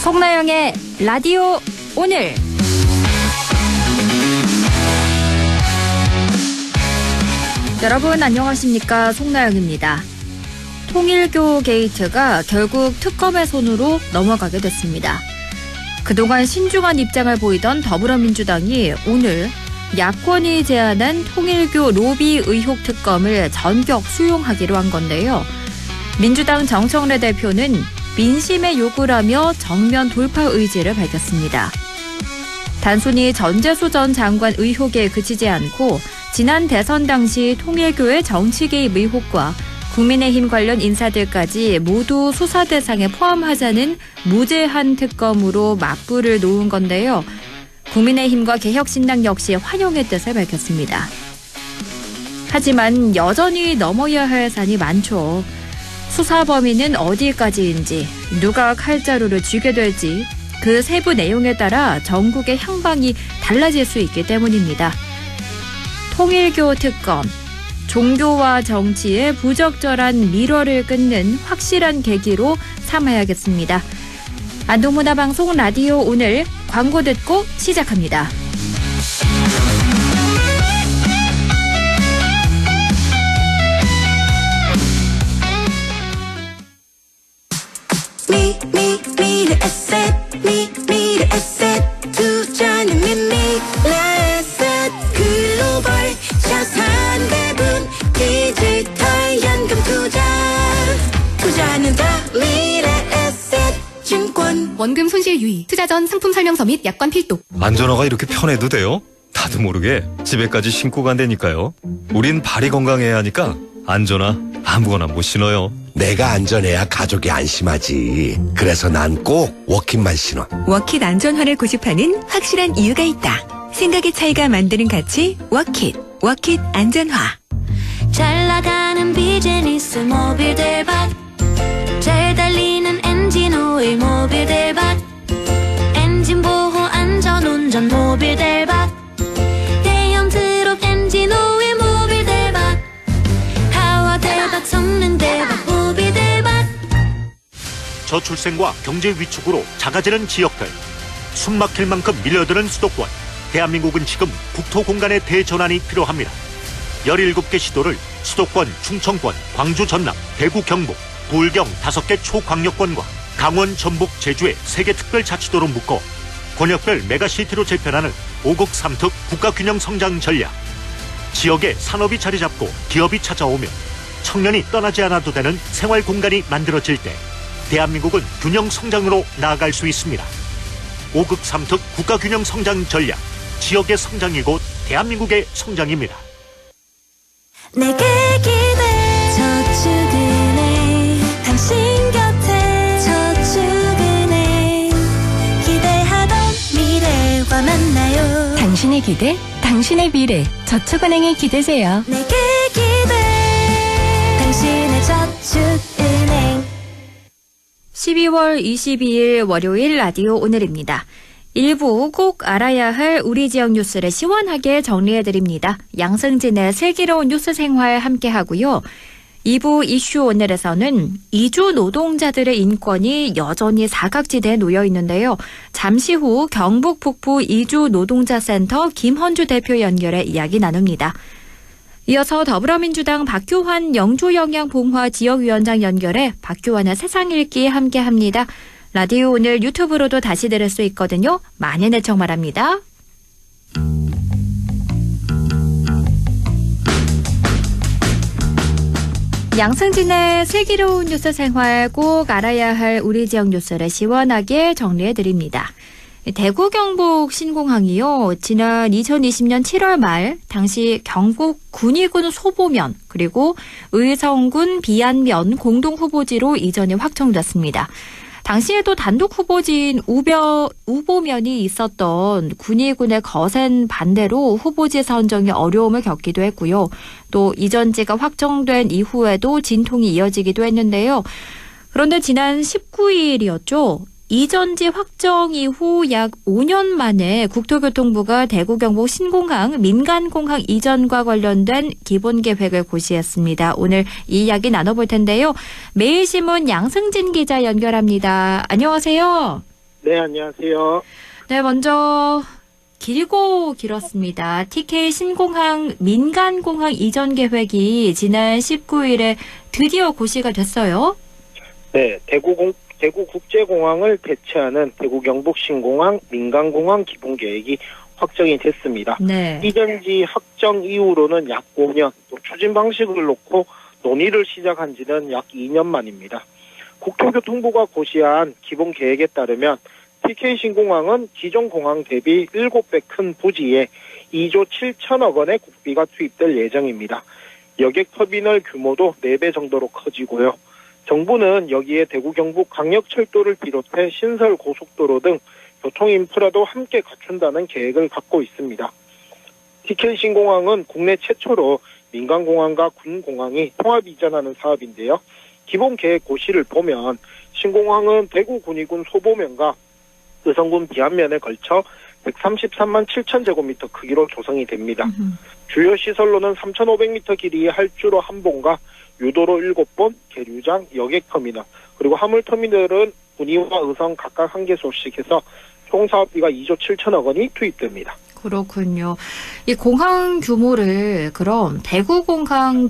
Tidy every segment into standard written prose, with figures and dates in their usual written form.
송나영의 라디오 오늘. 여러분 안녕하십니까? 송나영입니다. 통일교 게이트가 결국 특검의 손으로 넘어가게 됐습니다. 그동안 신중한 입장을 보이던 더불어민주당이 오늘 야권이 제안한 통일교 로비 의혹 특검을 전격 수용하기로 한 건데요. 민주당 정청래 대표는 민심의 요구라며 정면 돌파 의지를 밝혔습니다. 단순히 전재수 전 장관 의혹에 그치지 않고 지난 대선 당시 통일교의 정치 개입 의혹과 국민의힘 관련 인사들까지 모두 수사 대상에 포함하자는 무제한 특검으로 맞불을 놓은 건데요. 국민의힘과 개혁신당 역시 환영의 뜻을 밝혔습니다. 하지만 여전히 넘어야 할 산이 많죠. 수사 범위는 어디까지인지, 누가 칼자루를 쥐게 될지 그 세부 내용에 따라 전국의 향방이 달라질 수 있기 때문입니다. 통일교 특검, 종교와 정치의 부적절한 밀월을 끊는 확실한 계기로 삼아야겠습니다. 안동문화방송 라디오 오늘 광고 듣고 시작합니다. 투자는 미래에셋 글로벌 자산배분 디지털 연금 투자는 더 미래에셋 증권. 원금 손실 유의, 투자 전 상품 설명서 및 약관 필독. 안전화가 이렇게 편해도 돼요? 나도 모르게 집에까지 신고 간다니까요. 우린 발이 건강해야 하니까 안전화 아무거나 못 신어요. 내가 안전해야 가족이 안심하지. 그래서 난 꼭 워킷만 신어. 워킷 안전화를 고집하는 확실한 이유가 있다. 생각의 차이가 만드는 가치 워킷 안전화. 잘 나가는 비즈니스 모빌 대박, 잘 달리는 엔진 오일 모빌 대박, 엔진 보호 안전 운전 모빌 대박, 대형 트럭 엔진 오일 모빌 대박, 하와 대박 성능 대박 모빌 대박. 저출생과 경제 위축으로 작아지는 지역들, 숨막힐 만큼 밀려드는 수도권. 대한민국은 지금 국토 공간의 대전환이 필요합니다. 17개 시도를 수도권, 충청권, 광주, 전남, 대구, 경북, 부울경 5개 초광역권과 강원, 전북, 제주의 3개 특별자치도로 묶어 권역별 메가시티로 재편하는 5국 3특 국가균형 성장 전략. 지역에 산업이 자리 잡고 기업이 찾아오며 청년이 떠나지 않아도 되는 생활 공간이 만들어질 때 대한민국은 균형 성장으로 나아갈 수 있습니다. 5국 3특 국가균형 성장 전략. 지역의 성장이 곧 대한민국의 성장입니다. 내게 기대 저축은행, 당신 곁에 저축은행, 기대하던 미래와 만나요. 당신의 기대, 당신의 미래. 저축은행에 기대세요. 내게 기대 당신의 저축은행. 12월 22일 월요일 라디오 오늘입니다. 1부 꼭 알아야 할 우리 지역 뉴스를 시원하게 정리해드립니다. 양승진의 슬기로운 뉴스 생활 함께하고요. 2부 이슈 오늘에서는 이주 노동자들의 인권이 여전히 사각지대에 놓여 있는데요. 잠시 후 경북 북부 이주 노동자센터 김헌주 대표 연결해 이야기 나눕니다. 이어서 더불어민주당 박규환 영주영양봉화 지역위원장 연결해 박규환의 세상 읽기 함께합니다. 라디오 오늘 유튜브로도 다시 들을 수 있거든요. 많은 애청 바랍니다. 양승진의 슬기로운 뉴스 생활, 꼭 알아야 할 우리 지역 뉴스를 시원하게 정리해드립니다. 대구 경북 신공항이요. 지난 2020년 7월 말 당시 경북 군위군 소보면 그리고 의성군 비안면 공동 후보지로 이전이 확정됐습니다. 당시에도 단독 후보지인 우보면이 있었던 군위군의 거센 반대로 후보지 선정에 어려움을 겪기도 했고요. 또 이전지가 확정된 이후에도 진통이 이어지기도 했는데요. 그런데 지난 19일이었죠. 이전지 확정 이후 약 5년 만에 국토교통부가 대구 경북 신공항 민간공항 이전과 관련된 기본계획을 고시했습니다. 오늘 이 이야기 나눠볼 텐데요. 매일신문 양승진 기자 연결합니다. 안녕하세요. 네, 안녕하세요. 네, 먼저 길었습니다. TK 신공항 민간공항 이전 계획이 지난 19일에 드디어 고시가 됐어요. 네, 대구국제공항을 대체하는 대구 경북 신공항 민간공항 기본계획이 확정이 됐습니다. 네. 이전지 확정 이후로는 약 5년, 또 추진 방식을 놓고 논의를 시작한 지는 약 2년 만입니다. 국토교통부가 고시한 기본계획에 따르면 TK 신공항은 기존 공항 대비 7배 큰 부지에 2조 7천억 원의 국비가 투입될 예정입니다. 여객터미널 규모도 4배 정도로 커지고요. 정부는 여기에 대구 경북 광역철도를 비롯해 신설 고속도로 등 교통인프라도 함께 갖춘다는 계획을 갖고 있습니다. TK 신공항은 국내 최초로 민간공항과 군공항이 통합 이전하는 사업인데요. 기본계획 고시를 보면 신공항은 대구 군위군 소보면과 의성군 비안면에 걸쳐 133만 7천 제곱미터 크기로 조성이 됩니다. 주요 시설로는 3,500m 길이의 할주로 한 본과 유도로 7본, 계류장, 여객터미널, 그리고 화물터미널은 군위와 의성 각각 1개소씩 해서 총 사업비가 2조 7천억 원이 투입됩니다. 그렇군요. 이 공항 규모를 그럼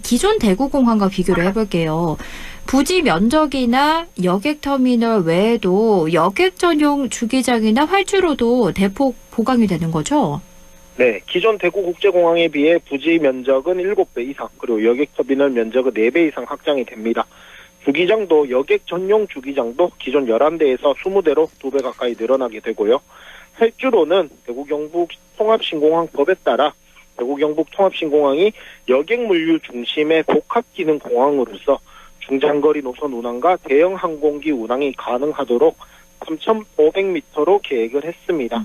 기존 대구공항과 비교를 해볼게요. 부지 면적이나 여객터미널 외에도 여객 전용 주기장이나 활주로도 대폭 보강이 되는 거죠? 네, 기존 대구국제공항에 비해 부지 면적은 7배 이상, 그리고 여객터미널 면적은 4배 이상 확장이 됩니다. 주기장도 여객 전용 주기장도 기존 11대에서 20대로 2배 가까이 늘어나게 되고요. 활주로는 대구 경북 통합신공항법에 따라 대구 경북 통합신공항이 여객 물류 중심의 복합 기능 공항으로서 중장거리 노선 운항과 대형 항공기 운항이 가능하도록 3,500m로 계획을 했습니다.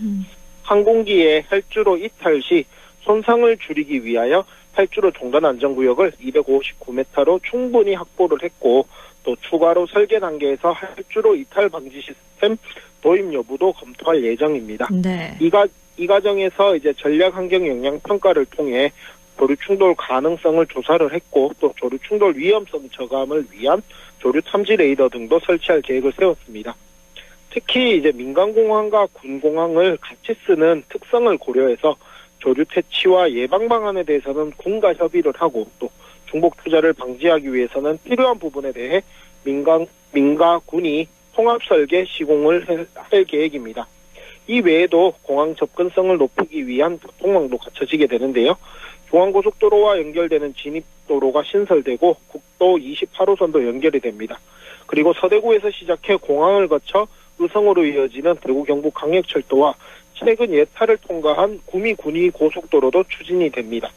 항공기의 활주로 이탈 시 손상을 줄이기 위하여 활주로 종단 안전구역을 259m로 충분히 확보를 했고, 또 추가로 설계 단계에서 활주로 이탈 방지 시스템 도입 여부도 검토할 예정입니다. 네. 이 과정에서 이제 전략 환경 영향 평가를 통해 조류 충돌 가능성을 조사를 했고, 또 조류 충돌 위험성 저감을 위한 조류 탐지 레이더 등도 설치할 계획을 세웠습니다. 특히 이제 민간공항과 군공항을 같이 쓰는 특성을 고려해서 조류 퇴치와 예방 방안에 대해서는 군과 협의를 하고, 또 중복 투자를 방지하기 위해서는 필요한 부분에 대해 민가 군이 통합 설계 시공을 할 계획입니다. 이 외에도 공항 접근성을 높이기 위한 교통망도 갖춰지게 되는데요. 중앙고속도로와 연결되는 진입도로가 신설되고 국도 28호선도 연결이 됩니다. 그리고 서대구에서 시작해 공항을 거쳐 의성으로 이어지는 대구 경북 광역철도와 최근 예타를 통과한 구미 군위 고속도로도 추진이 됩니다.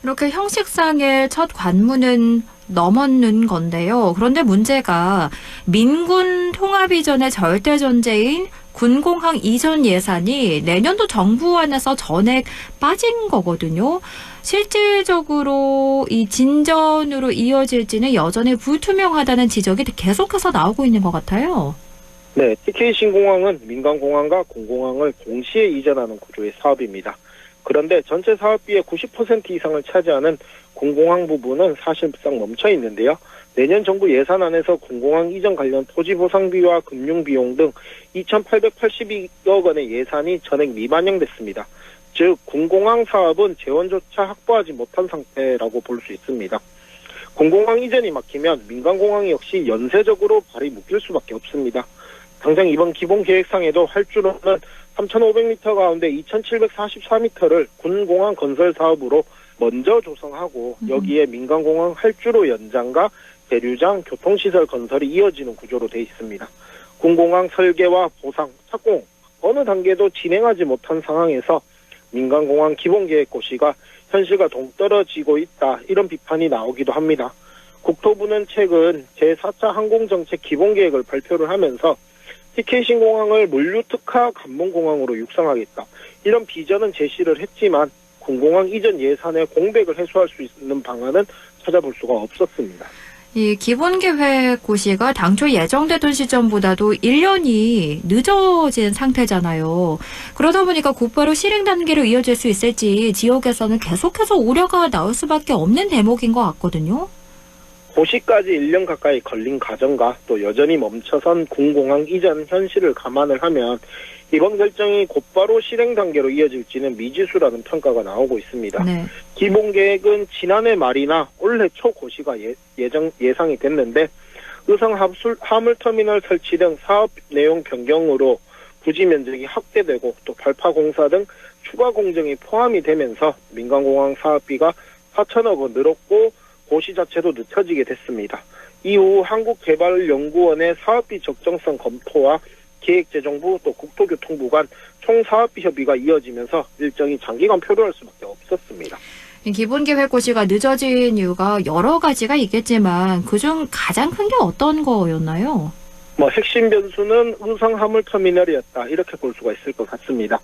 이렇게 형식상의 첫 관문은 넘었는 건데요. 그런데 문제가 민군 통합 이전의 절대 전제인 군공항 이전 예산이 내년도 정부안에서 전액 빠진 거거든요. 실질적으로 이 진전으로 이어질지는 여전히 불투명하다는 지적이 계속해서 나오고 있는 것 같아요. 네, TK 신공항은 민간공항과 군공항을 동시에 이전하는 구조의 사업입니다. 그런데 전체 사업비의 90% 이상을 차지하는 군공항 부분은 사실상 멈춰 있는데요. 내년 정부 예산안에서 군공항 이전 관련 토지 보상비와 금융비용 등 2,882억 원의 예산이 전액 미반영됐습니다. 즉 군공항 사업은 재원조차 확보하지 못한 상태라고 볼 수 있습니다. 군공항 이전이 막히면 민간공항 역시 연쇄적으로 발이 묶일 수밖에 없습니다. 당장 이번 기본계획상에도 활주로는 3,500m 가운데 2,744m를 군공항 건설 사업으로 먼저 조성하고, 여기에 민간공항 활주로 연장과 계류장, 교통시설 건설이 이어지는 구조로 돼 있습니다. 군공항 설계와 보상, 착공 어느 단계도 진행하지 못한 상황에서 민간공항 기본계획 고시가 현실과 동떨어지고 있다, 이런 비판이 나오기도 합니다. 국토부는 최근 제4차 항공정책 기본계획을 발표를 하면서 TK 신공항을 물류특화 관문공항으로 육성하겠다, 이런 비전은 제시를 했지만 군공항 이전 예산의 공백을 해소할 수 있는 방안은 찾아볼 수가 없었습니다. 이 기본계획 고시가 당초 예정되던 시점보다도 1년이 늦어진 상태잖아요. 그러다 보니까 곧바로 실행 단계로 이어질 수 있을지 지역에서는 계속해서 우려가 나올 수밖에 없는 대목인 것 같거든요. 고시까지 1년 가까이 걸린 과정과 또 여전히 멈춰선 군공항 이전 현실을 감안을 하면 이번 결정이 곧바로 실행 단계로 이어질지는 미지수라는 평가가 나오고 있습니다. 네. 기본 계획은 지난해 말이나 올해 초 고시가 예상이 됐는데 의성 화물터미널 설치 등 사업 내용 변경으로 부지 면적이 확대되고 또 발파 공사 등 추가 공정이 포함이 되면서 민간공항 사업비가 4천억 원 늘었고 고시 자체도 늦춰지게 됐습니다. 이후 한국개발연구원의 사업비 적정성 검토와 기획재정부 또 국토교통부 간 총 사업비 협의가 이어지면서 일정이 장기간 표류할 수밖에 없었습니다. 기본계획 고시가 늦어진 이유가 여러 가지가 있겠지만 그중 가장 큰 게 어떤 거였나요? 핵심 변수는 의성 화물터미널이었다 이렇게 볼 수가 있을 것 같습니다.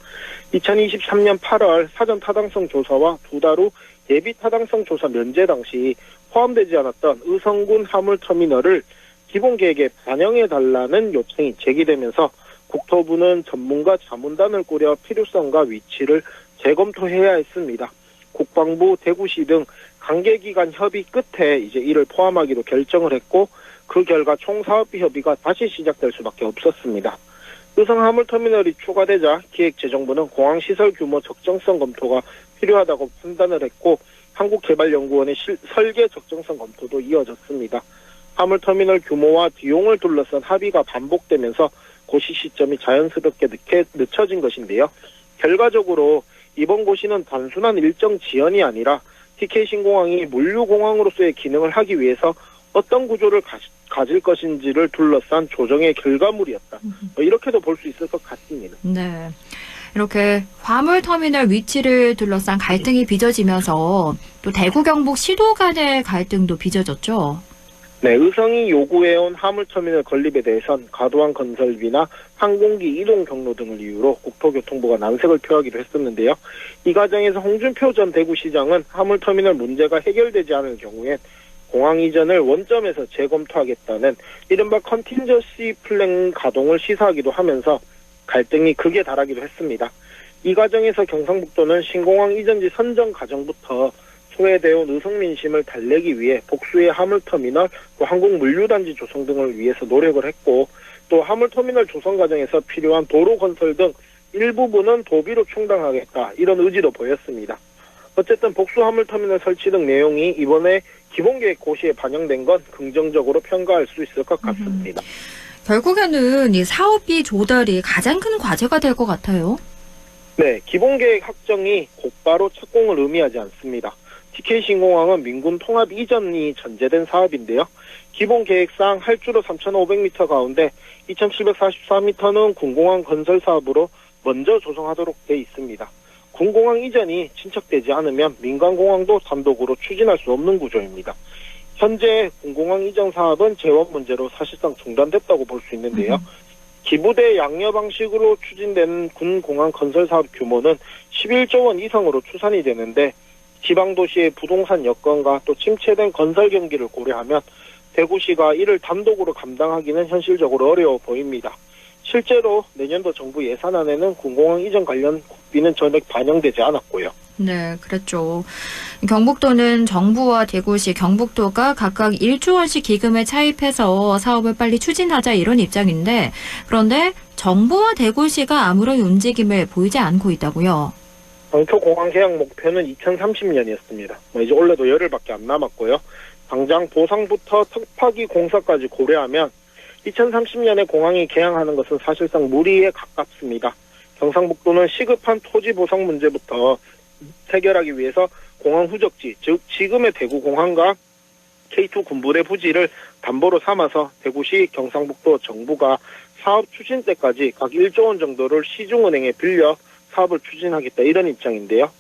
2023년 8월 사전 타당성 조사와 2달 후 예비 타당성 조사 면제 당시 포함되지 않았던 의성군 화물터미널을 기본계획에 반영해달라는 요청이 제기되면서 국토부는 전문가 자문단을 꾸려 필요성과 위치를 재검토해야 했습니다. 국방부, 대구시 등 관계기관 협의 끝에 이제 이를 포함하기로 결정을 했고 그 결과 총 사업비 협의가 다시 시작될 수밖에 없었습니다. 의성 화물터미널이 추가되자 기획재정부는 공항시설 규모 적정성 검토가 필요하다고 판단을 했고 한국개발연구원의 설계 적정성 검토도 이어졌습니다. 화물터미널 규모와 비용을 둘러싼 합의가 반복되면서 고시 시점이 자연스럽게 늦춰진 것인데요. 결과적으로 이번 고시는 단순한 일정 지연이 아니라 TK 신공항이 물류공항으로서의 기능을 하기 위해서 어떤 구조를 가질 것인지를 둘러싼 조정의 결과물이었다. 이렇게도 볼 수 있을 것 같습니다. 네. 이렇게 화물터미널 위치를 둘러싼 갈등이 빚어지면서 또 대구 경북 시도 간의 갈등도 빚어졌죠. 네, 의성이 요구해온 화물터미널 건립에 대해선 과도한 건설비나 항공기 이동 경로 등을 이유로 국토교통부가 난색을 표하기로 했었는데요. 이 과정에서 홍준표 전 대구시장은 화물터미널 문제가 해결되지 않을 경우엔 공항 이전을 원점에서 재검토하겠다는 이른바 컨틴저시 플랜 가동을 시사하기도 하면서 갈등이 극에 달하기도 했습니다. 이 과정에서 경상북도는 신공항 이전지 선정 과정부터 소외되어 온 의성 민심을 달래기 위해 복수의 화물터미널, 또 항공물류단지 조성 등을 위해서 노력을 했고 또 화물터미널 조성 과정에서 필요한 도로 건설 등 일부분은 도비로 충당하겠다 이런 의지도 보였습니다. 어쨌든 복수 화물터미널 설치 등 내용이 이번에 기본계획 고시에 반영된 건 긍정적으로 평가할 수 있을 것 같습니다. 결국에는 이 사업비 조달이 가장 큰 과제가 될 것 같아요. 네, 기본계획 확정이 곧바로 착공을 의미하지 않습니다. TK 신공항은 민군 통합 이전이 전제된 사업인데요. 기본계획상 할주로 3,500m 가운데 2,744m는 군공항 건설 사업으로 먼저 조성하도록 돼 있습니다. 군공항 이전이 진척되지 않으면 민간공항도 단독으로 추진할 수 없는 구조입니다. 현재 군공항 이전 사업은 재원 문제로 사실상 중단됐다고 볼 수 있는데요. 기부대 양여 방식으로 추진되는 군공항 건설 사업 규모는 11조 원 이상으로 추산이 되는데 지방도시의 부동산 여건과 또 침체된 건설 경기를 고려하면 대구시가 이를 단독으로 감당하기는 현실적으로 어려워 보입니다. 실제로 내년도 정부 예산안에는 군공항 이전 관련 국비는 전액 반영되지 않았고요. 네, 그랬죠. 경북도는 정부와 대구시, 경북도가 각각 1조 원씩 기금을 차입해서 사업을 빨리 추진하자 이런 입장인데 그런데 정부와 대구시가 아무런 움직임을 보이지 않고 있다고요. 당초 공항 계약 목표는 2030년이었습니다. 이제 올해도 열흘밖에 안 남았고요. 당장 보상부터 턱파기 공사까지 고려하면 2030년에 공항이 개항하는 것은 사실상 무리에 가깝습니다. 경상북도는 시급한 토지 보상 문제부터 해결하기 위해서 공항 후적지, 즉 지금의 대구공항과 K2 군부대 부지를 담보로 삼아서 대구시, 경상북도 정부가 사업 추진 때까지 각 1조 원 정도를 시중은행에 빌려 사업을 추진하겠다 이런 입장인데요.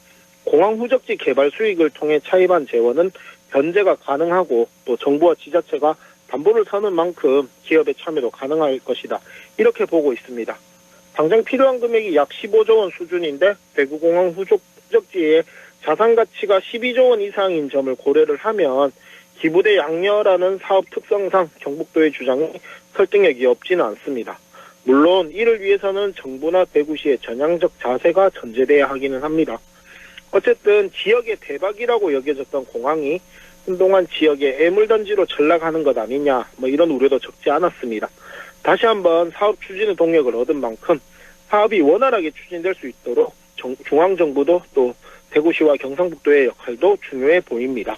공항 후적지 개발 수익을 통해 차입한 재원은 변제가 가능하고 또 정부와 지자체가 담보를 서는 만큼 기업의 참여도 가능할 것이다. 이렇게 보고 있습니다. 당장 필요한 금액이 약 15조 원 수준인데 대구공항 후적지의 자산 가치가 12조 원 이상인 점을 고려를 하면 기부대 양녀라는 사업 특성상 경북도의 주장이 설득력이 없지는 않습니다. 물론 이를 위해서는 정부나 대구시의 전향적 자세가 전제돼야 하기는 합니다. 어쨌든 지역의 대박이라고 여겨졌던 공항이 한동안 지역에 애물단지로 전락하는 것 아니냐 이런 우려도 적지 않았습니다. 다시 한번 사업 추진의 동력을 얻은 만큼 사업이 원활하게 추진될 수 있도록 중앙정부도 또 대구시와 경상북도의 역할도 중요해 보입니다.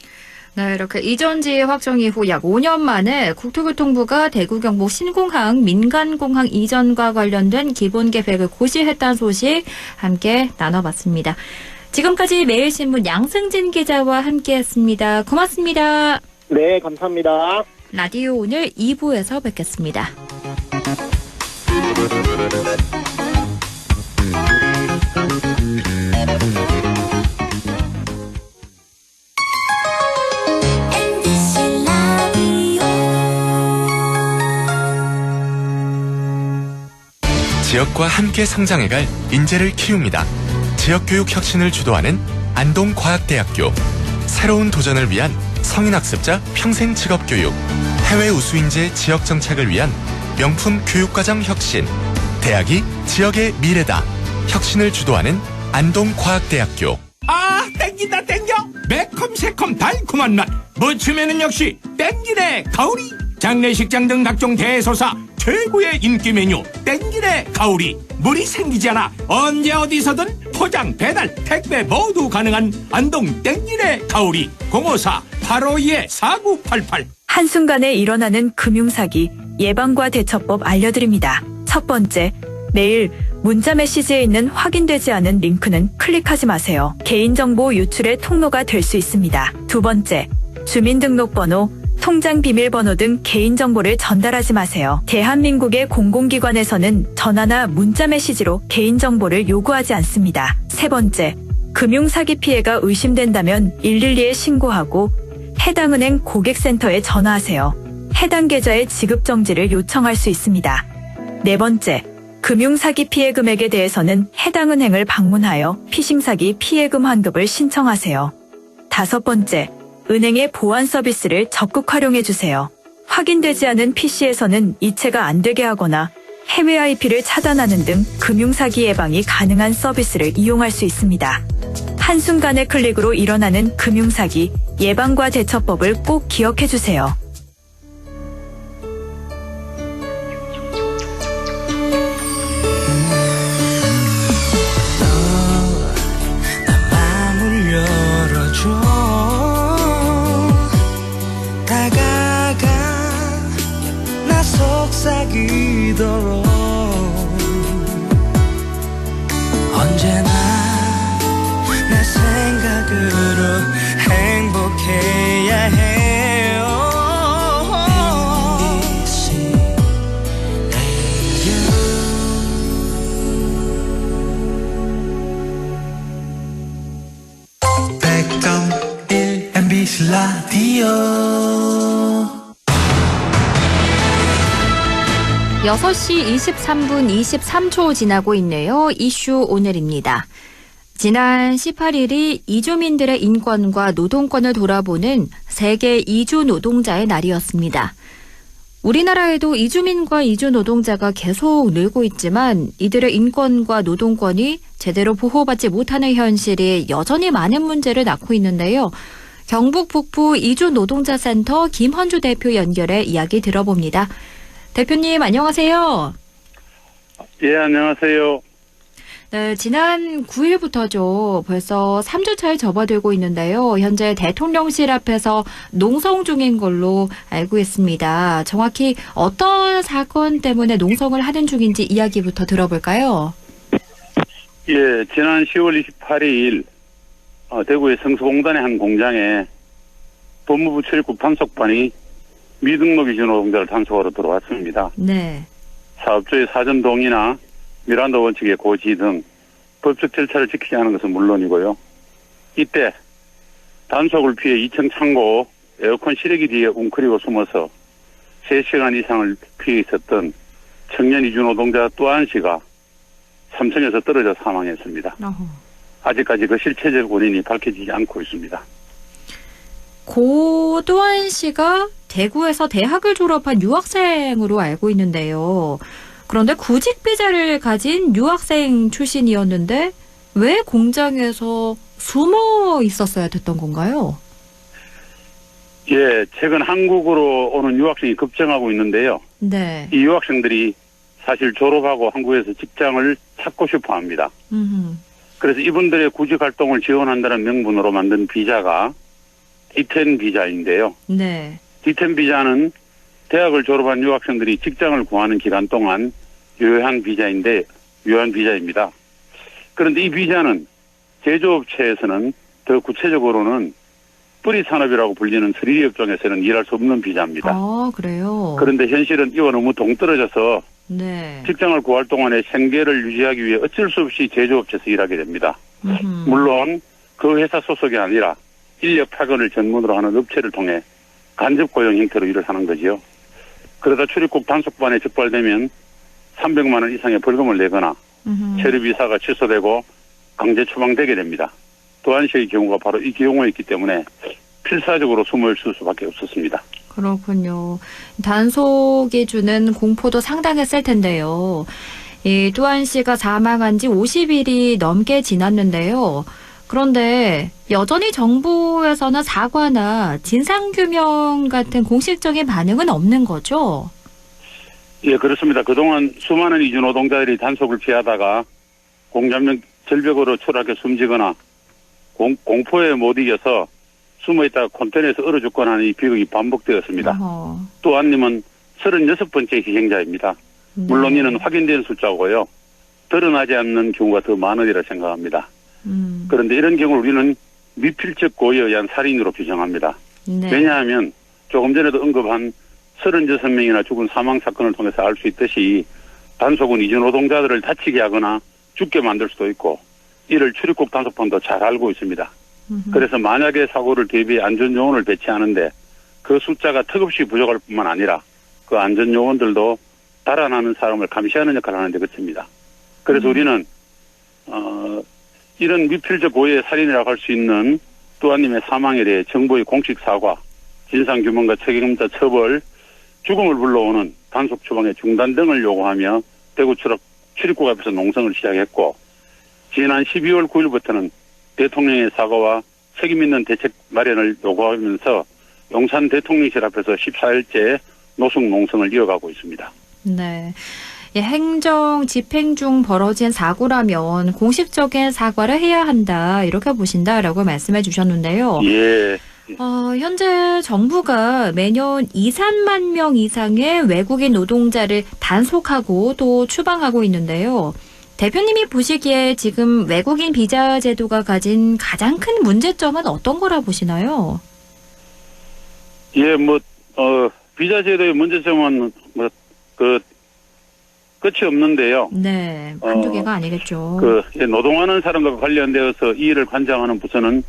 네, 이렇게 이전지 확정 이후 약 5년 만에 국토교통부가 대구 경북 신공항 민간공항 이전과 관련된 기본 계획을 고시했다는 소식 함께 나눠봤습니다. 지금까지 매일신문 양승진 기자와 함께했습니다. 고맙습니다. 네, 감사합니다. 라디오 오늘 2부에서 뵙겠습니다. MBC 라디오 지역과 함께 성장해갈 인재를 키웁니다. 지역교육 혁신을 주도하는 안동과학대학교. 새로운 도전을 위한 성인학습자 평생 직업교육. 해외 우수인재 지역정착을 위한 명품 교육과정 혁신. 대학이 지역의 미래다. 혁신을 주도하는 안동과학대학교. 아, 땡긴다 땡겨. 매콤 새콤 달콤한 맛. 무침에는 역시 땡기네 가오리. 장례식장 등 각종 대소사 최고의 인기 메뉴 땡기네 가오리. 물이 생기지 않아 언제 어디서든 포장 배달 택배 모두 가능한 안동 땡기네 가오리. 054-852-4988. 한순간에 일어나는 금융사기 예방과 대처법 알려드립니다. 첫 번째, 매일 문자 메시지에 있는 확인되지 않은 링크는 클릭하지 마세요. 개인정보 유출의 통로가 될 수 있습니다. 두 번째, 주민등록번호, 통장 비밀번호 등 개인정보를 전달하지 마세요. 대한민국의 공공기관에서는 전화나 문자 메시지로 개인정보를 요구하지 않습니다. 세 번째, 금융사기 피해가 의심된다면 112에 신고하고 해당 은행 고객센터에 전화하세요. 해당 계좌의 지급정지를 요청할 수 있습니다. 네 번째, 금융사기 피해 금액에 대해서는 해당 은행을 방문하여 피싱사기 피해금 환급을 신청하세요. 다섯 번째, 은행의 보안 서비스를 적극 활용해주세요. 확인되지 않은 PC에서는 이체가 안 되게 하거나 해외 IP를 차단하는 등 금융사기 예방이 가능한 서비스를 이용할 수 있습니다. 한순간의 클릭으로 일어나는 금융사기 예방과 대처법을 꼭 기억해주세요. 속삭이도록 언제나 내 생각으로 행복해야 해요. MBC 라디오 100.1 MBC 라디오 6시 23분 23초 지나고 있네요. 이슈 오늘입니다. 지난 18일이 이주민들의 인권과 노동권을 돌아보는 세계 이주 노동자의 날이었습니다. 우리나라에도 이주민과 이주 노동자가 계속 늘고 있지만 이들의 인권과 노동권이 제대로 보호받지 못하는 현실이 여전히 많은 문제를 낳고 있는데요. 경북 북부 이주 노동자센터 김헌주 대표 연결해 이야기 들어봅니다. 대표님 안녕하세요. 예, 안녕하세요. 네, 지난 9일부터죠. 벌써 3주차에 접어들고 있는데요. 현재 대통령실 앞에서 농성 중인 걸로 알고 있습니다. 정확히 어떤 사건 때문에 농성을 하는 중인지 이야기부터 들어볼까요? 예, 지난 10월 28일 대구의 성수공단의 한 공장에 법무부 출입국 단속반이 미등록 이주 노동자를 단속하러 들어왔습니다. 네. 사업주의 사전 동의나 미란다 원칙의 고지 등 법적 절차를 지키지 않은 것은 물론이고요. 이때 단속을 피해 2층 창고 에어컨 실외기 뒤에 웅크리고 숨어서 3시간 이상을 피해 있었던 청년 이주 노동자 또 한 씨가 3층에서 떨어져 사망했습니다. 아직까지 그 실체적 원인이 밝혀지지 않고 있습니다. 고도한 씨가 대구에서 대학을 졸업한 유학생으로 알고 있는데요. 그런데 구직 비자를 가진 유학생 출신이었는데 왜 공장에서 숨어 있었어야 됐던 건가요? 예, 최근 한국으로 오는 유학생이 급증하고 있는데요. 네. 이 유학생들이 사실 졸업하고 한국에서 직장을 찾고 싶어 합니다. 그래서 이분들의 구직 활동을 지원한다는 명분으로 만든 비자가 D10 비자인데요. 네. D10 비자는 대학을 졸업한 유학생들이 직장을 구하는 기간 동안 유효한 비자입니다. 그런데 이 비자는 제조업체에서는 더 구체적으로는 뿌리 산업이라고 불리는 3D 업종에서는 일할 수 없는 비자입니다. 아, 그래요? 그런데 현실은 이와 너무 동떨어져서 네. 직장을 구할 동안에 생계를 유지하기 위해 어쩔 수 없이 제조업체에서 일하게 됩니다. 물론 그 회사 소속이 아니라 인력 파견을 전문으로 하는 업체를 통해 간접 고용 형태로 일을 하는 거지요. 그러다 출입국 단속반에 적발되면 300만 원 이상의 벌금을 내거나 체류 비자가 취소되고 강제 추방되게 됩니다. 도한 씨의 경우가 바로 이 경우였기 때문에 필사적으로 숨을 쉴 수밖에 없었습니다. 그렇군요. 단속이 주는 공포도 상당했을 텐데요. 이 도한 씨가 사망한 지 50일이 넘게 지났는데요. 그런데 여전히 정부에서는 사과나 진상규명 같은 공식적인 반응은 없는 거죠? 예, 그렇습니다. 그동안 수많은 이주 노동자들이 단속을 피하다가 공장면 절벽으로 추락해 숨지거나 공포에 못 이겨서 숨어있다가 콘테이너에서 얼어 죽거나 하는 이 비극이 반복되었습니다. 또한님은 36번째 희생자입니다. 물론 이는 확인된 숫자고요. 드러나지 않는 경우가 더 많으리라 생각합니다. 그런데 이런 경우를 우리는 미필적 고의에 의한 살인으로 규정합니다. 네. 왜냐하면 조금 전에도 언급한 36명이나 죽은 사망 사건을 통해서 알 수 있듯이 단속은 이주 노동자들을 다치게 하거나 죽게 만들 수도 있고 이를 출입국 단속반도 잘 알고 있습니다. 그래서 만약에 사고를 대비해 안전요원을 배치하는데 그 숫자가 턱없이 부족할 뿐만 아니라 그 안전요원들도 달아나는 사람을 감시하는 역할을 하는 데 그칩니다. 그래서 우리는 이런 미필적 고의의 살인이라고 할 수 있는 또한님의 사망에 대해 정부의 공식 사과, 진상규명과 책임자 처벌, 죽음을 불러오는 단속 추방의 중단 등을 요구하며 대구 출입국 앞에서 농성을 시작했고 지난 12월 9일부터는 대통령의 사과와 책임 있는 대책 마련을 요구하면서 용산 대통령실 앞에서 14일째 노숙 농성을 이어가고 있습니다. 네. 행정 집행 중 벌어진 사고라면 공식적인 사과를 해야 한다 이렇게 보신다라고 말씀해 주셨는데요. 예. 현재 정부가 매년 2, 3만 명 이상의 외국인 노동자를 단속하고 또 추방하고 있는데요. 대표님이 보시기에 지금 외국인 비자 제도가 가진 가장 큰 문제점은 어떤 거라 보시나요? 예, 비자 제도의 문제점은 끝이 없는데요. 네, 한두 개가 아니겠죠. 노동하는 사람들과 관련되어서 이 일을 관장하는 부서는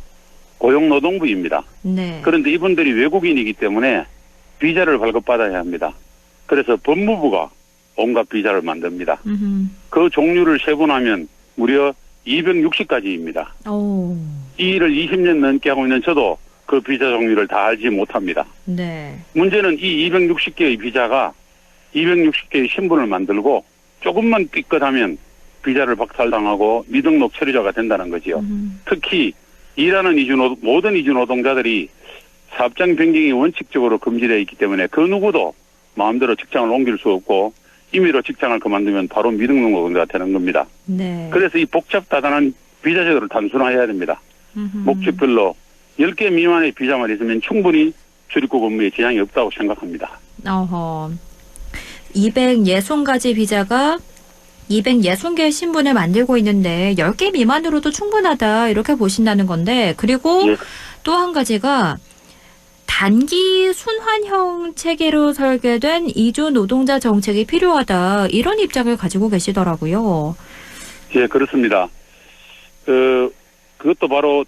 고용노동부입니다. 네. 그런데 이분들이 외국인이기 때문에 비자를 발급받아야 합니다. 그래서 법무부가 온갖 비자를 만듭니다. 그 종류를 세분하면 무려 260가지입니다. 이 일을 20년 넘게 하고 있는 저도 그 비자 종류를 다 알지 못합니다. 네. 문제는 이 260개의 비자가 260개의 신분을 만들고 조금만 삐끗하면 비자를 박탈당하고 미등록 처리자가 된다는 거지요. 특히 일하는 모든 이주 노동자들이 사업장 변경이 원칙적으로 금지되어 있기 때문에 그 누구도 마음대로 직장을 옮길 수 없고 임의로 직장을 그만두면 바로 미등록 노동자가 되는 겁니다. 네. 그래서 이 복잡다단한 비자 제도를 단순화해야 됩니다. 목적별로 10개 미만의 비자만 있으면 충분히 출입국 업무에 지장이 없다고 생각합니다. 260가지 비자가 260개의 신분을 만들고 있는데 10개 미만으로도 충분하다 이렇게 보신다는 건데 그리고 또 한 가지가 단기 순환형 체계로 설계된 이주 노동자 정책이 필요하다 이런 입장을 가지고 계시더라고요. 예, 그렇습니다. 그것도 바로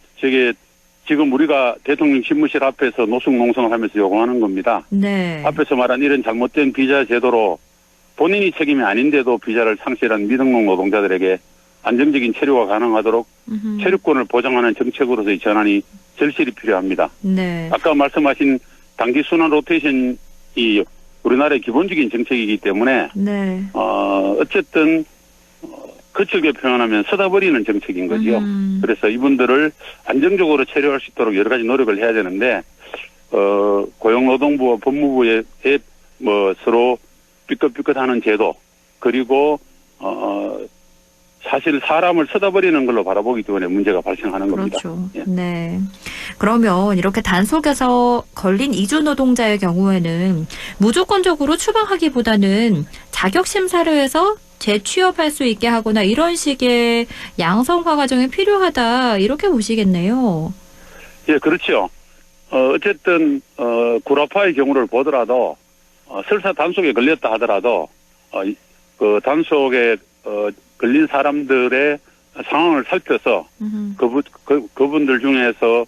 지금 우리가 대통령 집무실 앞에서 노숙 농성을 하면서 요구하는 겁니다. 네. 앞에서 말한 이런 잘못된 비자 제도로 본인이 책임이 아닌데도 비자를 상실한 미등록 노동자들에게 안정적인 체류가 가능하도록 체류권을 보장하는 정책으로서의 전환이 절실히 필요합니다. 네. 아까 말씀하신 단기 순환 로테이션이 우리나라의 기본적인 정책이기 때문에 네. 어쨌든 거칠게 표현하면 서다버리는 정책인 거죠. 그래서 이분들을 안정적으로 체류할 수 있도록 여러 가지 노력을 해야 되는데 고용노동부와 법무부의 뭐 서로 삐끗삐끗하는 제도 그리고 사실 사람을 서다버리는 걸로 바라보기 때문에 문제가 발생하는 겁니다. 그렇죠. 예. 네. 그러면 이렇게 단속에서 걸린 이주 노동자의 경우에는 무조건적으로 추방하기보다는 자격 심사를 해서 재취업할 수 있게 하거나 이런 식의 양성화 과정이 필요하다 이렇게 보시겠네요. 예, 그렇죠. 어쨌든 구라파의 경우를 보더라도 설사 단속에 걸렸다 하더라도 그 단속에 걸린 사람들의 상황을 살펴서 그분들 중에서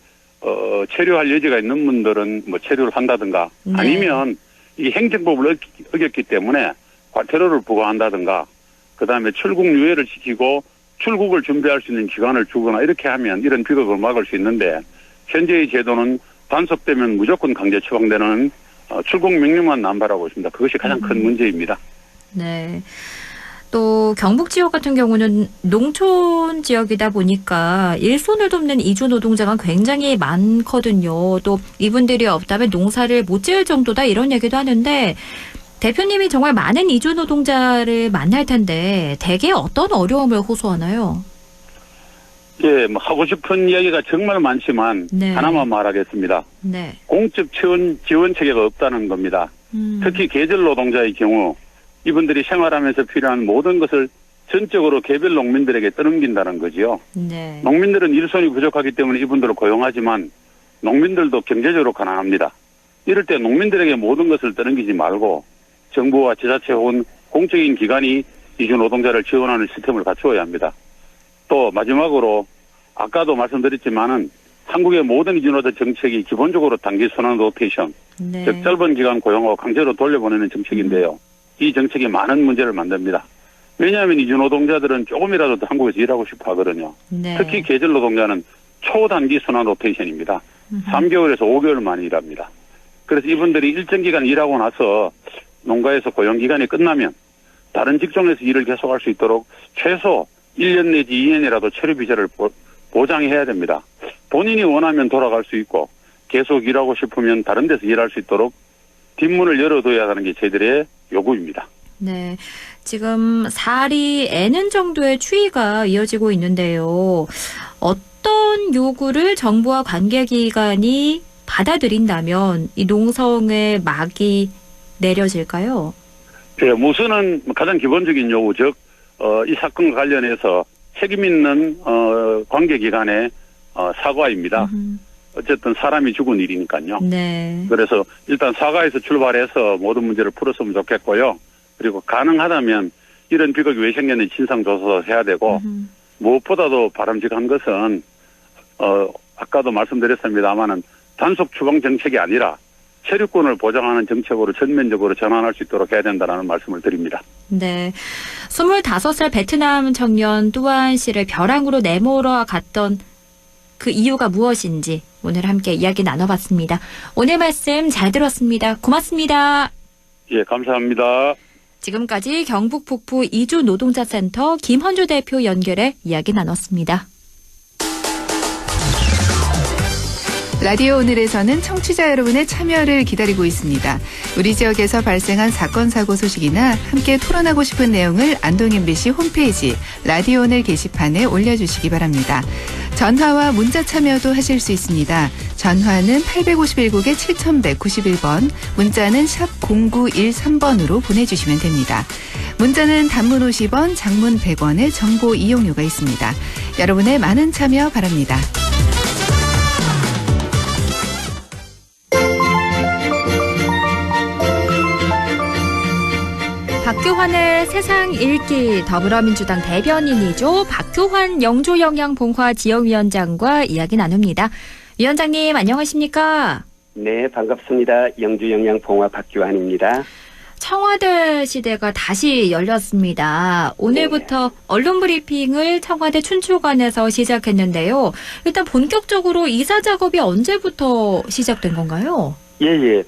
체류할 여지가 있는 분들은 뭐 체류를 한다든가 네. 아니면 이 행정법을 어겼기 때문에 과태료를 부과한다든가 그다음에 출국 유예를 시키고 출국을 준비할 수 있는 기간을 주거나 이렇게 하면 이런 비극을 막을 수 있는데 현재의 제도는 단속되면 무조건 강제 추방되는 출국 명령만 남발하고 있습니다. 그것이 가장 큰 문제입니다. 네. 또 경북 지역 같은 경우는 농촌 지역이다 보니까 일손을 돕는 이주 노동자가 굉장히 많거든요. 또 이분들이 없다면 농사를 못 지을 정도다 이런 얘기도 하는데 대표님이 정말 많은 이주 노동자를 만날 텐데 대개 어떤 어려움을 호소하나요? 예, 뭐 하고 싶은 이야기가 정말 많지만 네. 하나만 말하겠습니다. 네. 공적 지원 체계가 없다는 겁니다. 특히 계절 노동자의 경우 이분들이 생활하면서 필요한 모든 것을 전적으로 개별 농민들에게 떠넘긴다는 거지요. 네. 농민들은 일손이 부족하기 때문에 이분들을 고용하지만 농민들도 경제적으로 가난합니다. 이럴 때 농민들에게 모든 것을 떠넘기지 말고 정부와 지자체 혹은 공적인 기관이 이주 노동자를 지원하는 시스템을 갖추어야 합니다. 또 마지막으로 아까도 말씀드렸지만은 한국의 모든 이주 노동 정책이 기본적으로 단기 순환 로테이션, 네. 즉 짧은 기간 고용하고 강제로 돌려보내는 정책인데요. 이 정책이 많은 문제를 만듭니다. 왜냐하면 이주 노동자들은 조금이라도 더 한국에서 일하고 싶어 하거든요. 네. 특히 계절 노동자는 초단기 순환 로테이션입니다. 3개월에서 5개월 만에 일합니다. 그래서 이분들이 일정 기간 일하고 나서 농가에서 고용 기간이 끝나면 다른 직종에서 일을 계속할 수 있도록 최소 1년 내지 2년이라도 체류 비자를 보장해야 됩니다. 본인이 원하면 돌아갈 수 있고 계속 일하고 싶으면 다른 데서 일할 수 있도록 뒷문을 열어둬야 하는 게 저희들의 요구입니다. 네. 지금 사리 N은 정도의 추이가 이어지고 있는데요. 어떤 요구를 정부와 관계기관이 받아들인다면 이 농성의 막이 내려질까요? 네, 우선은 가장 기본적인 요구, 즉 이 사건과 관련해서 책임 있는 관계기관의 사과입니다. 어쨌든 사람이 죽은 일이니까요. 네. 그래서 일단 사과에서 출발해서 모든 문제를 풀었으면 좋겠고요. 그리고 가능하다면 이런 비극이 왜 생겼는지 진상조사도 해야 되고 무엇보다도 바람직한 것은 아까도 말씀드렸습니다마는 단속 추방 정책이 아니라 체류권을 보장하는 정책으로 전면적으로 전환할 수 있도록 해야 된다는 말씀을 드립니다. 네. 25살 베트남 청년 뚜안 씨를 벼랑으로 내몰아 갔던 그 이유가 무엇인지 오늘 함께 이야기 나눠봤습니다. 오늘 말씀 잘 들었습니다. 고맙습니다. 예, 감사합니다. 지금까지 경북 북부 이주 노동자 센터 김헌주 대표 연결해 이야기 나눴습니다. 라디오 오늘에서는 청취자 여러분의 참여를 기다리고 있습니다. 우리 지역에서 발생한 사건 사고 소식이나 함께 토론하고 싶은 내용을 안동 MBC 홈페이지 라디오 오늘 게시판에 올려주시기 바랍니다. 전화와 문자 참여도 하실 수 있습니다. 전화는 851국에 7191번, 문자는 샵 0913번으로 보내주시면 됩니다. 문자는 단문 50원, 장문 100원의 정보 이용료가 있습니다. 여러분의 많은 참여 바랍니다. 박교환의 세상 읽기 더불어민주당 대변인이죠. 박교환 영주영양봉화 지역위원장과 이야기 나눕니다. 위원장님 안녕하십니까? 네, 반갑습니다. 영주영양봉화 박교환입니다. 청와대 시대가 다시 열렸습니다. 오늘부터 언론 브리핑을 청와대 춘추관에서 시작했는데요. 일단 본격적으로 이사 작업이 언제부터 시작된 건가요? 예.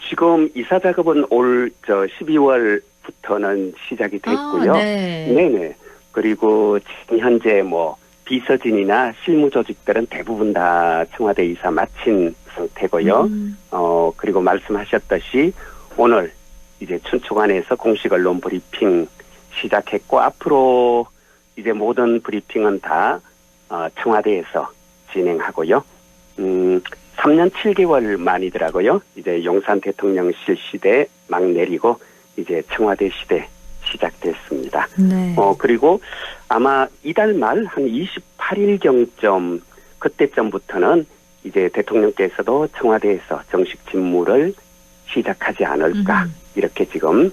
지금 이사 작업은 올 12월부터는 시작이 됐고요. 네네. 그리고 지금 현재 뭐 비서진이나 실무 조직들은 대부분 다 청와대 이사 마친 상태고요. 그리고 말씀하셨듯이 오늘 이제 춘추관에서 공식 언론 브리핑 시작했고 앞으로 이제 모든 브리핑은 다 청와대에서 진행하고요. 3년 7개월 만이더라고요. 이제 용산 대통령실 시대 막 내리고 이제 청와대 시대 시작됐습니다. 네. 그리고 아마 이달 말 한 28일경쯤 그때쯤부터는 이제 대통령께서도 청와대에서 정식 직무를 시작하지 않을까 이렇게 지금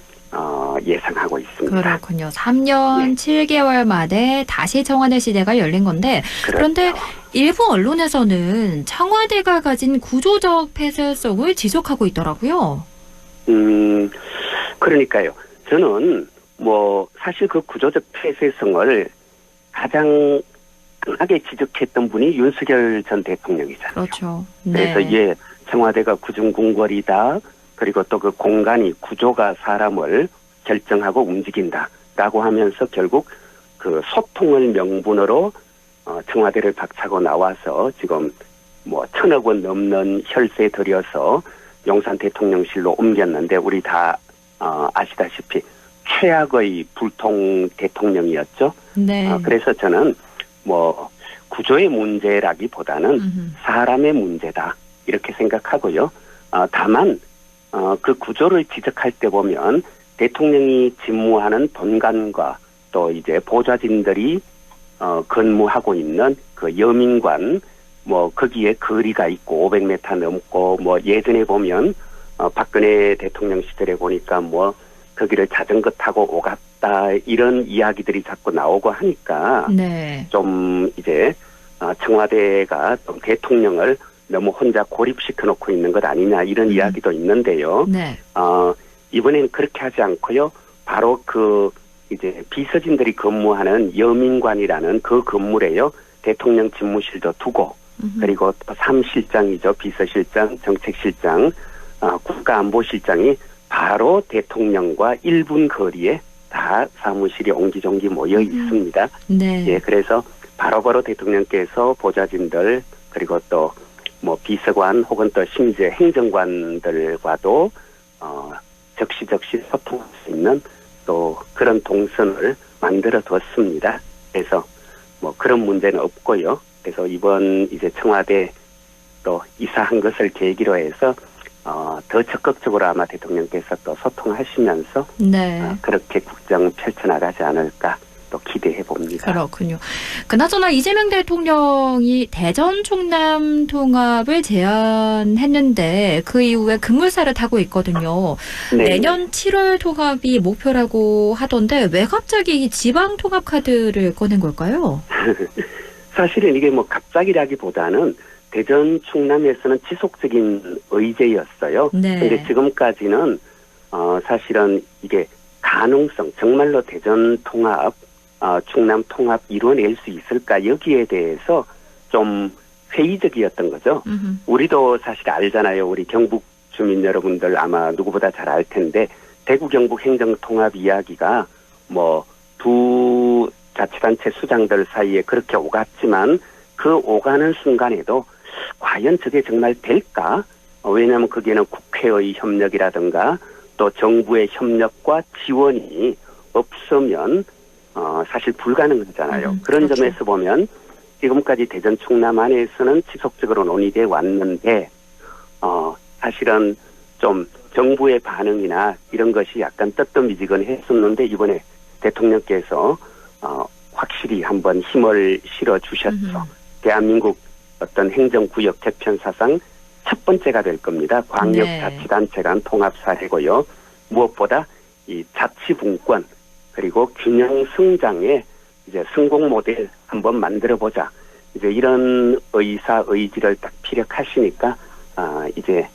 예상하고 있습니다. 그렇군요. 3년 7개월 만에 다시 청와대 시대가 열린 건데 그런데 일부 언론에서는 청와대가 가진 구조적 폐쇄성을 지적하고 있더라고요. 그러니까요. 저는 뭐 사실 그 구조적 폐쇄성을 가장 강하게 지적했던 분이 윤석열 전 대통령이잖아요. 그렇죠. 네. 그래서 청와대가 구중궁궐이다. 그리고 또 그 공간이 구조가 사람을 결정하고 움직인다라고 하면서 결국 그 소통을 명분으로 청와대를 박차고 나와서 지금 뭐 1,000억 원 넘는 혈세 들여서 용산 대통령실로 옮겼는데 우리 다 아시다시피 최악의 불통 대통령이었죠. 네. 그래서 저는 뭐 구조의 문제라기보다는 사람의 문제다 이렇게 생각하고요. 다만 그 구조를 지적할 때 보면 대통령이 직무하는 본관과 또 이제 보좌진들이 근무하고 있는 그 여민관 뭐 거기에 거리가 있고 500m 넘고 뭐 예전에 보면 박근혜 대통령 시절에 보니까 뭐 거기를 자전거 타고 오갔다 이런 이야기들이 자꾸 나오고 하니까 좀 이제 청와대가 좀 대통령을 너무 혼자 고립시켜 놓고 있는 것 아니냐 이런 이야기도 있는데요. 이번에는 그렇게 하지 않고요. 바로 그 이제 비서진들이 근무하는 여민관이라는 그 건물에요. 대통령 집무실도 두고 그리고 또 3실장이죠. 비서실장, 정책실장, 국가안보실장이 바로 대통령과 1분 거리에 다 사무실이 옹기종기 모여 있습니다. 예, 그래서 바로바로 대통령께서 보좌진들 그리고 또 뭐 비서관 혹은 또 심지어 행정관들과도 적시적시 소통할 수 있는 또 그런 동선을 만들어 뒀습니다. 그래서 뭐 그런 문제는 없고요. 그래서 이번 이제 청와대 또 이사한 것을 계기로 해서 더 적극적으로 아마 대통령께서 또 소통하시면서 그렇게 국정 펼쳐나가지 않을까 또 기대해 봅니다. 그렇군요. 그나저나 이재명 대통령이 대전 충남 통합을 제안했는데 그 이후에 급물살을 타고 있거든요. 내년 7월 통합이 목표라고 하던데 왜 갑자기 이 지방 통합 카드를 꺼낸 걸까요? 사실은 이게 뭐 갑자기라기보다는 대전 충남에서는 지속적인 의제였어요. 근데 지금까지는 사실은 이게 가능성 정말로 대전 통합 충남 통합 이뤄낼 수 있을까 여기에 대해서 좀 회의적이었던 거죠. 우리도 사실 알잖아요. 우리 경북 주민 여러분들 아마 누구보다 잘 알 텐데 대구 경북 행정 통합 이야기가 뭐 두 자치단체 수장들 사이에 그렇게 오갔지만 그 오가는 순간에도 과연 저게 정말 될까? 왜냐하면 거기에는 국회의 협력이라든가 또 정부의 협력과 지원이 없으면 사실 불가능하잖아요. 그런 점에서 보면 지금까지 대전 충남 안에서는 지속적으로 논의돼 왔는데 사실은 좀 정부의 반응이나 이런 것이 약간 뜨뜻미지근했었는데 이번에 대통령께서 확실히 한번 힘을 실어 주셨죠. 대한민국 어떤 행정구역 개편 사상 첫 번째가 될 겁니다. 광역자치단체 간 통합 사례고요. 무엇보다 이 자치분권 그리고 균형 성장의 이제 성공 모델 한번 만들어 보자. 이제 이런 의지를 딱 피력하시니까 이제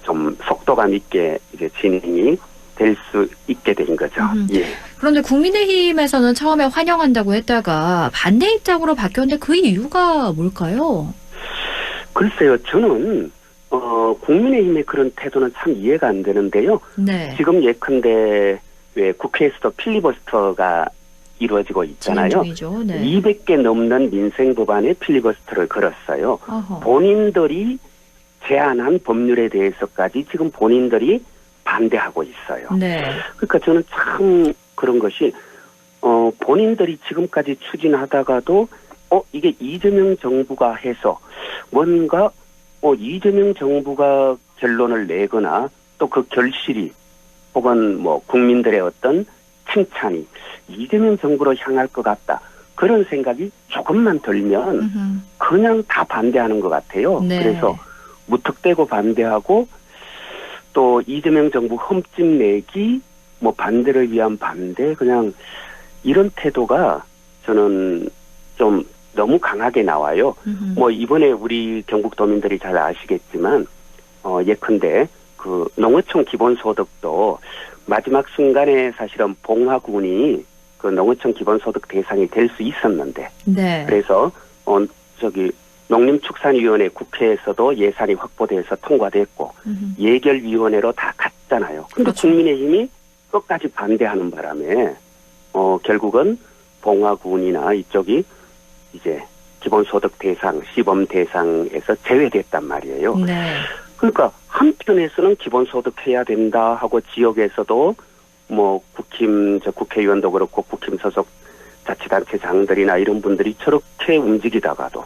좀 속도감 있게 이제 진행이 될 수 있게 된 거죠. 예. 그런데 국민의힘에서는 처음에 환영한다고 했다가 반대 입장으로 바뀌었는데 그 이유가 뭘까요? 글쎄요, 저는 국민의힘의 그런 태도는 참 이해가 안 되는데요. 네. 지금 예컨대 왜 국회에서도 필리버스터가 이루어지고 있잖아요. 진행중이죠. 네. 200개 넘는 민생 법안에 필리버스터를 걸었어요. 어허. 본인들이 제안한 법률에 대해서까지 지금 본인들이 반대하고 있어요. 네. 그러니까 저는 참 그런 것이 본인들이 지금까지 추진하다가도 이게 이재명 정부가 해서 뭔가 이재명 정부가 결론을 내거나 또 그 결실이 혹은 뭐 국민들의 어떤 칭찬이 이재명 정부로 향할 것 같다. 그런 생각이 조금만 들면 그냥 다 반대하는 것 같아요. 네. 그래서 무턱대고 반대하고 또 이재명 정부 흠집 내기 뭐 반대를 위한 반대 그냥 이런 태도가 저는 좀 너무 강하게 나와요. 뭐 이번에 우리 경북도민들이 잘 아시겠지만 예컨대 그 농어촌 기본소득도 마지막 순간에 사실은 봉화군이 그 농어촌 기본소득 대상이 될 수 있었는데 네. 그래서 농림축산위원회 국회에서도 예산이 확보돼서 통과됐고 예결위원회로 다 갔잖아요. 그런데 그렇죠. 국민의힘이 끝까지 반대하는 바람에 결국은 봉화군이나 이쪽이 이제 기본소득 대상, 시범 대상에서 제외됐단 말이에요. 네. 그러니까 한편에서는 기본소득 해야 된다 하고 지역에서도 뭐 국회의원도 그렇고 국힘 소속 자치단체장들이나 이런 분들이 저렇게 움직이다가도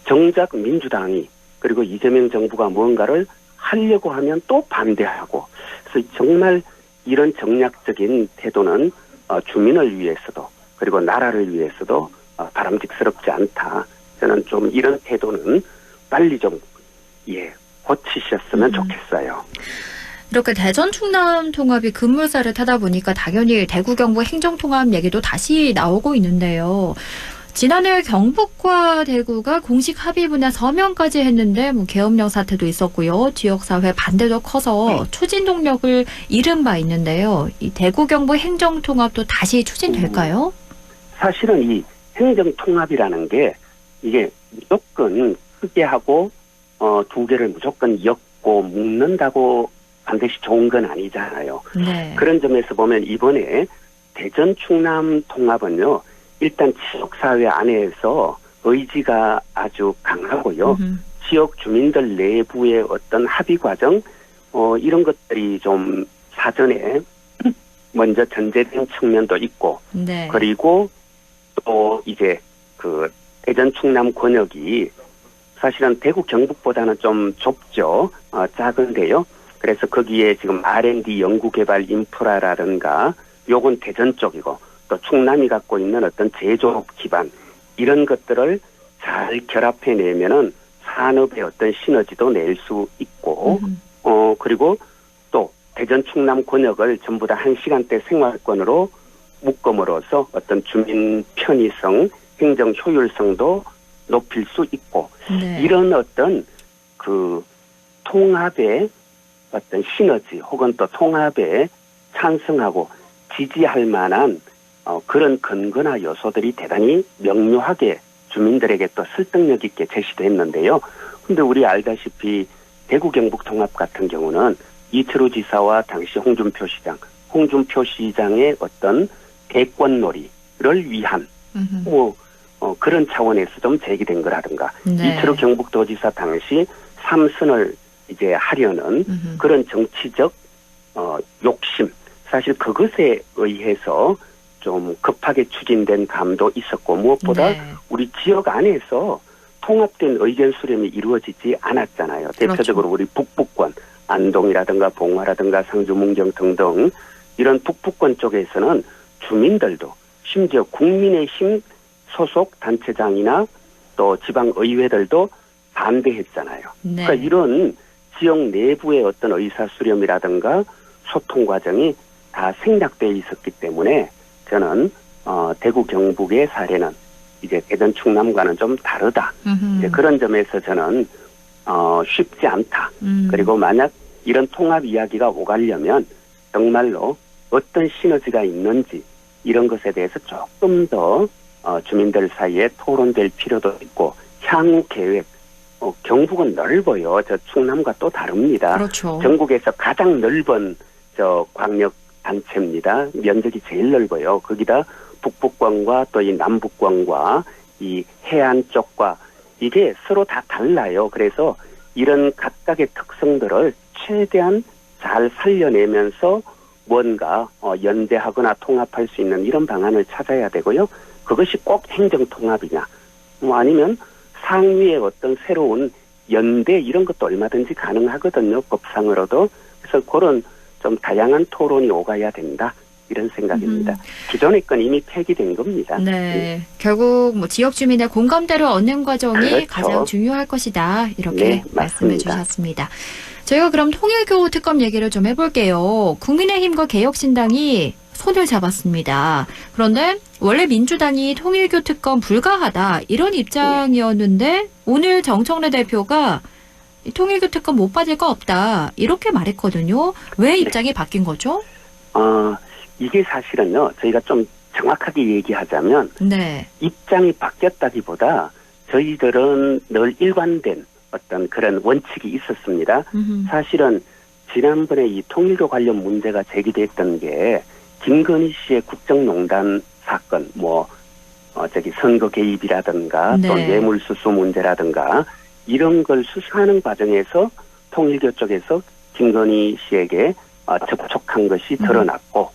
정작 민주당이 그리고 이재명 정부가 무언가를 하려고 하면 또 반대하고 그래서 정말 이런 정략적인 태도는 주민을 위해서도 그리고 나라를 위해서도 바람직스럽지 않다. 저는 좀 이런 태도는 빨리 좀 고치셨으면 좋겠어요. 이렇게 대전 충남 통합이 급물살을 타다 보니까 당연히 대구 경북 행정통합 얘기도 다시 나오고 있는데요. 지난해 경북과 대구가 공식 합의문에 서명까지 했는데 뭐 계엄령 사태도 있었고요. 지역사회 반대도 커서 추진 동력을 잃은 바 있는데요. 이 대구 경북 행정통합도 다시 추진될까요? 사실은 이 행정통합이라는 게 이게 무조건 크게 하고 두 개를 무조건 엮고 묶는다고 반드시 좋은 건 아니잖아요. 네. 그런 점에서 보면 이번에 대전 충남 통합은요. 일단 지역사회 안에서 의지가 아주 강하고요. 지역 주민들 내부의 어떤 합의 과정 이런 것들이 좀 사전에 먼저 전제된 측면도 있고 네. 그리고 또 이제 그 대전 충남 권역이 사실은 대구 경북보다는 좀 좁죠. 작은데요. 그래서 거기에 지금 R&D 연구개발 인프라라든가 요건 대전 쪽이고 또 충남이 갖고 있는 어떤 제조업 기반 이런 것들을 잘 결합해내면은 산업의 어떤 시너지도 낼 수 있고 그리고 또 대전 충남 권역을 전부 다 1시간대 생활권으로 묶음으로써 어떤 주민 편의성, 행정 효율성도 높일 수 있고 네. 이런 어떤 그 통합의 어떤 시너지 혹은 또 통합에 찬성하고 지지할 만한 그런 근거나 요소들이 대단히 명료하게 주민들에게 또 설득력 있게 제시됐는데요. 근데 우리 알다시피 대구 경북 통합 같은 경우는 이철우 지사와 당시 홍준표 시장의 어떤 대권놀이를 위한 그런 차원에서 좀 제기된 거라든가 네. 이철우 경북도지사 당시 3선을 이제 하려는 그런 정치적 욕심 사실 그것에 의해서 좀 급하게 추진된 감도 있었고 무엇보다 네. 우리 지역 안에서 통합된 의견 수렴이 이루어지지 않았잖아요. 대표적으로 우리 북부권 안동이라든가 봉화라든가 상주 문경 등등 이런 북부권 쪽에서는 주민들도 심지어 국민의힘 소속 단체장이나 또 지방의회들도 반대했잖아요. 네. 그러니까 이런 지역 내부의 어떤 의사수렴이라든가 소통 과정이 다 생략되어 있었기 때문에 저는 대구 경북의 사례는 이제 대전 충남과는 좀 다르다. 이제 그런 점에서 저는 쉽지 않다. 그리고 만약 이런 통합 이야기가 오가려면 정말로 어떤 시너지가 있는지 이런 것에 대해서 조금 더 주민들 사이에 토론될 필요도 있고 향후 계획 경북은 넓어요. 저 충남과 또 다릅니다. 그렇죠. 전국에서 가장 넓은 저 광역 단체입니다. 면적이 제일 넓어요. 거기다 북부권과 또 이 남부권과 이 해안 쪽과 이게 서로 다 달라요. 그래서 이런 각각의 특성들을 최대한 잘 살려내면서 뭔가 연대하거나 통합할 수 있는 이런 방안을 찾아야 되고요. 그것이 꼭 행정통합이냐 아니면 상위의 어떤 새로운 연대 이런 것도 얼마든지 가능하거든요. 법상으로도. 그래서 그런 좀 다양한 토론이 오가야 된다. 이런 생각입니다. 기존의 건 이미 폐기된 겁니다. 네. 결국 뭐 지역 주민의 공감대를 얻는 과정이 그렇죠. 가장 중요할 것이다. 이렇게 네, 말씀해 맞습니다. 주셨습니다. 저희가 그럼 통일교 특검 얘기를 좀 해볼게요. 국민의힘과 개혁신당이 손을 잡았습니다. 그런데 원래 민주당이 통일교 특검 불가하다 이런 입장이었는데 오늘 정청래 대표가 통일교 특검 못 받을 거 없다 이렇게 말했거든요. 왜 입장이 바뀐 거죠? 이게 사실은요. 저희가 좀 정확하게 얘기하자면 네. 입장이 바뀌었다기보다 저희들은 늘 일관된 어떤 그런 원칙이 있었습니다. 사실은 지난번에 이 통일교 관련 문제가 제기됐던 게 김건희 씨의 국정농단 사건, 선거 개입이라든가 또 네. 뇌물수수 문제라든가 이런 걸 수사하는 과정에서 통일교 쪽에서 김건희 씨에게 접촉한 것이 드러났고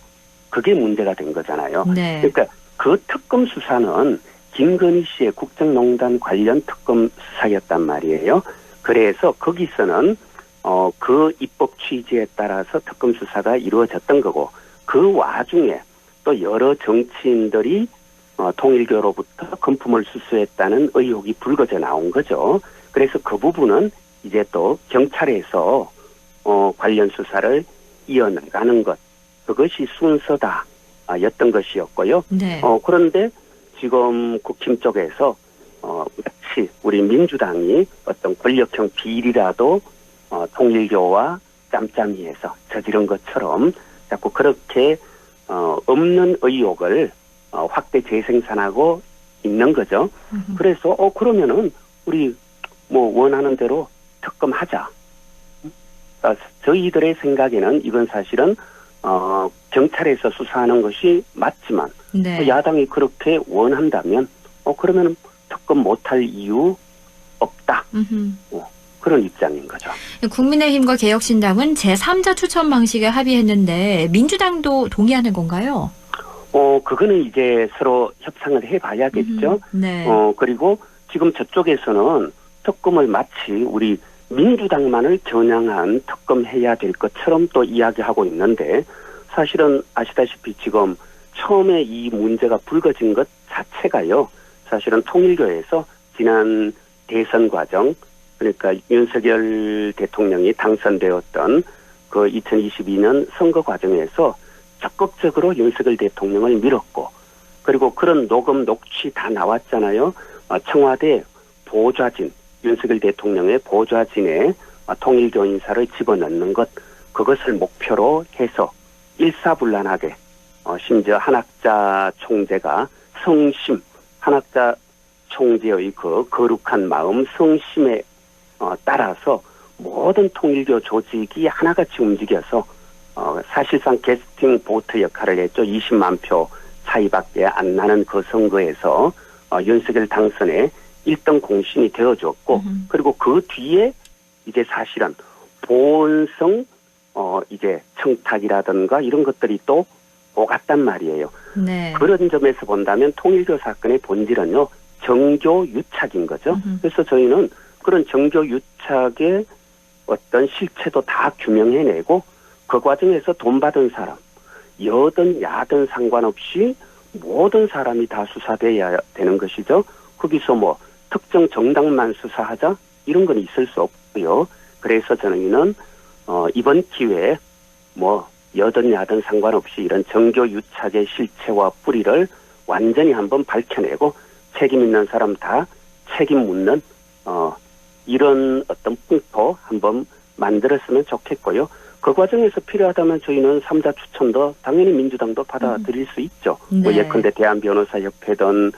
그게 문제가 된 거잖아요. 네. 그러니까 그 특검 수사는 김건희 씨의 국정농단 관련 특검 수사였단 말이에요. 그래서 거기서는 그 입법 취지에 따라서 특검 수사가 이루어졌던 거고 그 와중에 또 여러 정치인들이 통일교로부터 금품을 수수했다는 의혹이 불거져 나온 거죠. 그래서 그 부분은 이제 또 경찰에서 관련 수사를 이어나가는 것 그것이 순서다 였던 것이었고요. 네. 그런데 지금 국힘 쪽에서 마치 우리 민주당이 어떤 권력형 비리라도 통일교와 짬짬이해서 저지른 것처럼 자꾸 그렇게 없는 의혹을 확대 재생산하고 있는 거죠. 그래서 그러면은 우리 원하는 대로 특검하자. 저희들의 생각에는 이건 사실은 경찰에서 수사하는 것이 맞지만 네. 야당이 그렇게 원한다면 그러면 특검 못할 이유 없다. 그런 입장인 거죠. 국민의힘과 개혁신당은 제3자 추천 방식에 합의했는데 민주당도 동의하는 건가요? 그거는 이제 서로 협상을 해봐야겠죠. 네. 그리고 지금 저쪽에서는 특검을 마치 우리 민주당만을 겨냥한 특검해야 될 것처럼 또 이야기하고 있는데 사실은 아시다시피 지금 처음에 이 문제가 불거진 것 자체가요. 사실은 통일교에서 지난 대선 과정 그러니까 윤석열 대통령이 당선되었던 그 2022년 선거 과정에서 적극적으로 윤석열 대통령을 밀었고 그리고 그런 녹음 녹취 다 나왔잖아요. 청와대 보좌진 윤석열 대통령의 보좌진에 통일교 인사를 집어넣는 것 그것을 목표로 해서 일사불란하게 심지어 한학자 총재가 성심 한학자 총재의 그 거룩한 마음 성심에 따라서 모든 통일교 조직이 하나같이 움직여서 사실상 캐스팅 보트 역할을 했죠. 20만 표 차이밖에 안 나는 그 선거에서 윤석열 당선에 1등 공신이 되어줬고 그리고 그 뒤에 이제 사실은 본성 이제 청탁이라든가 이런 것들이 또 오갔단 말이에요. 네. 그런 점에서 본다면 통일교 사건의 본질은요. 정교 유착인 거죠. 그래서 저희는 그런 정교 유착의 어떤 실체도 다 규명해내고 그 과정에서 돈 받은 사람 여든 야든 상관없이 모든 사람이 다 수사돼야 되는 것이죠. 거기서 특정 정당만 수사하자 이런 건 있을 수 없고요. 그래서 저희는 이번 기회에 여든 야든 상관없이 이런 정교 유착의 실체와 뿌리를 완전히 한번 밝혀내고 책임 있는 사람 다 책임 묻는 이런 어떤 풍토 한번 만들었으면 좋겠고요. 그 과정에서 필요하다면 저희는 3자 추천도 당연히 민주당도 받아들일 수 있죠. 뭐 네. 예컨대 대한변호사협회든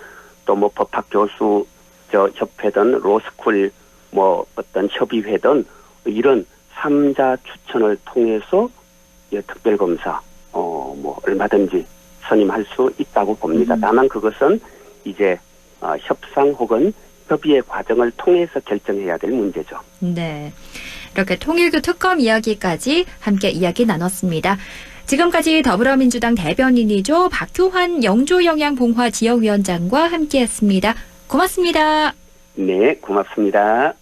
또 뭐 법학교수 협회든 로스쿨 뭐 어떤 협의회든 이런 3자 추천을 통해서 특별검사 뭐 얼마든지 선임할 수 있다고 봅니다. 다만 그것은 이제 협상 혹은 협의의 과정을 통해서 결정해야 될 문제죠. 네. 이렇게 통일교 특검 이야기까지 함께 이야기 나눴습니다. 지금까지 더불어민주당 대변인이죠. 박효환 영주영양봉화 지역위원장과 함께했습니다. 고맙습니다. 네, 고맙습니다.